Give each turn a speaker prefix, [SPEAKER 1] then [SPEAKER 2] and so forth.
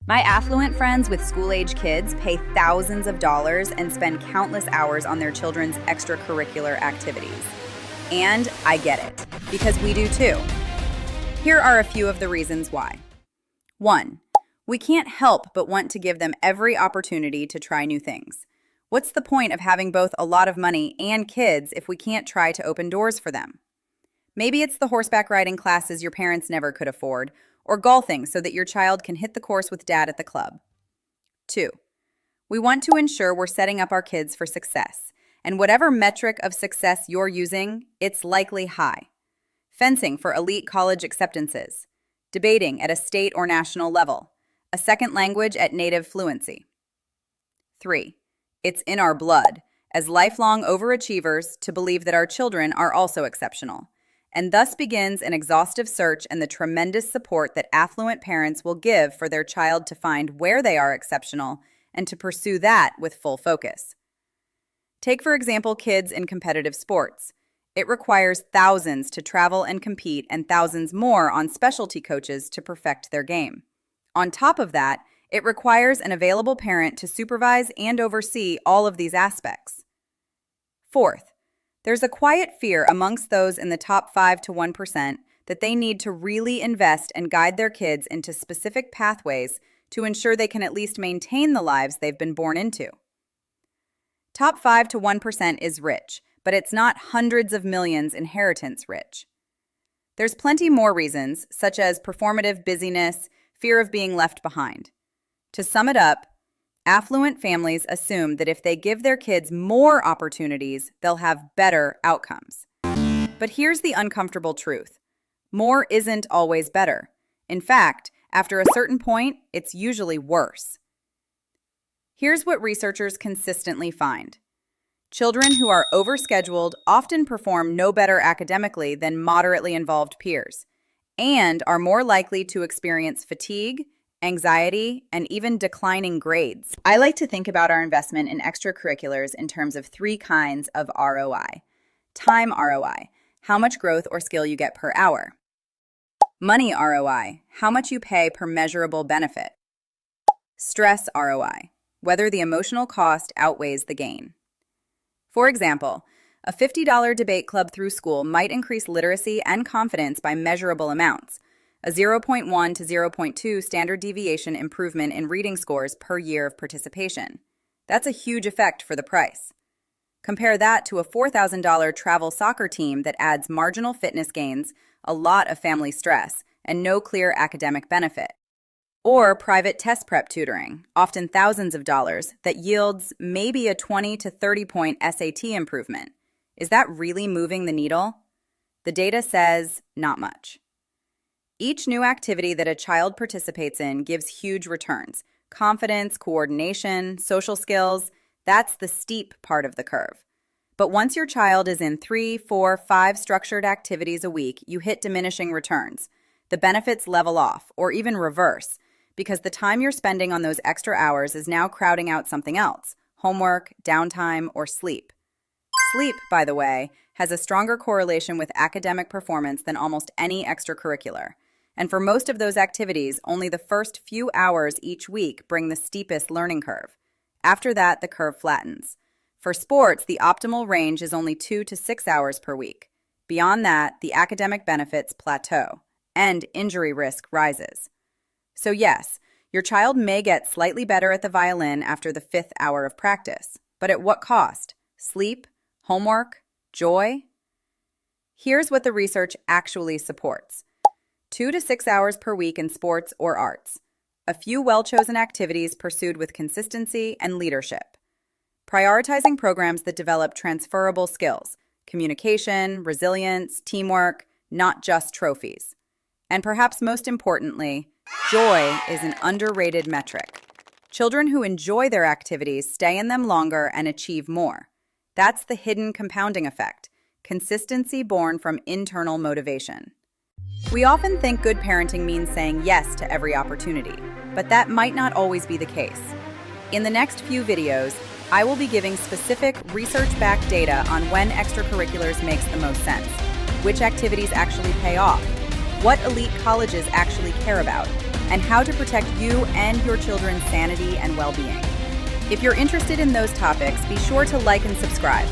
[SPEAKER 1] My affluent friends with school-age kids pay thousands of dollars and spend countless hours on their children's extracurricular activities. And I get it, because we do too. Here are a few of the reasons why. 1. We can't help but want to give them every opportunity to try new things. What's the point of having both a lot of money and kids if we can't try to open doors for them? Maybe it's the horseback riding classes your parents never could afford, or golfing so that your child can hit the course with dad at the club. 2. We want to ensure we're setting up our kids for success, and whatever metric of success you're using, it's likely high. Fencing for elite college acceptances, debating at a state or national level, a second language at native fluency. 3. It's in our blood, as lifelong overachievers, to believe that our children are also exceptional. And thus begins an exhaustive search and the tremendous support that affluent parents will give for their child to find where they are exceptional and to pursue that with full focus. Take, for example, kids in competitive sports. It requires thousands to travel and compete and thousands more on specialty coaches to perfect their game. On top of that, it requires an available parent to supervise and oversee all of these aspects. 4th, there's a quiet fear amongst those in the top 5 to 1% that they need to really invest and guide their kids into specific pathways to ensure they can at least maintain the lives they've been born into. Top 5 to 1% is rich, but it's not hundreds of millions inheritance rich. There's plenty more reasons, such as performative busyness, fear of being left behind. To sum it up, affluent families assume that if they give their kids more opportunities, they'll have better outcomes. But here's the uncomfortable truth. More isn't always better. In fact, after a certain point, it's usually worse. Here's what researchers consistently find. Children who are overscheduled often perform no better academically than moderately involved peers, and are more likely to experience fatigue, anxiety, and even declining grades. I like to think about our investment in extracurriculars in terms of 3 kinds of ROI. Time ROI, how much growth or skill you get per hour. Money ROI, how much you pay per measurable benefit. Stress ROI, whether the emotional cost outweighs the gain. For example, a $50 debate club through school might increase literacy and confidence by measurable amounts. A 0.1 to 0.2 standard deviation improvement in reading scores per year of participation. That's a huge effect for the price. Compare that to a $4,000 travel soccer team that adds marginal fitness gains, a lot of family stress, and no clear academic benefit. Or private test prep tutoring, often thousands of dollars, that yields maybe a 20 to 30-point SAT improvement. Is that really moving the needle? The data says not much. Each new activity that a child participates in gives huge returns. Confidence, coordination, social skills, that's the steep part of the curve. But once your child is in 3, 4, 5 structured activities a week, you hit diminishing returns. The benefits level off, or even reverse, because the time you're spending on those extra hours is now crowding out something else, homework, downtime, or sleep. Sleep, by the way, has a stronger correlation with academic performance than almost any extracurricular. And for most of those activities, only the first few hours each week bring the steepest learning curve. After that, the curve flattens. For sports, the optimal range is only 2 to 6 hours per week. Beyond that, the academic benefits plateau, and injury risk rises. So yes, your child may get slightly better at the violin after the 5th hour of practice, but at what cost? Sleep? Homework? Joy? Here's what the research actually supports. 2 to 6 hours per week in sports or arts. A few well-chosen activities pursued with consistency and leadership. Prioritizing programs that develop transferable skills, communication, resilience, teamwork, not just trophies. And perhaps most importantly, joy is an underrated metric. Children who enjoy their activities stay in them longer and achieve more. That's the hidden compounding effect, consistency born from internal motivation. We often think good parenting means saying yes to every opportunity, but that might not always be the case. In the next few videos, I will be giving specific research-backed data on when extracurriculars makes the most sense, which activities actually pay off, what elite colleges actually care about, and how to protect you and your children's sanity and well-being. If you're interested in those topics, be sure to like and subscribe.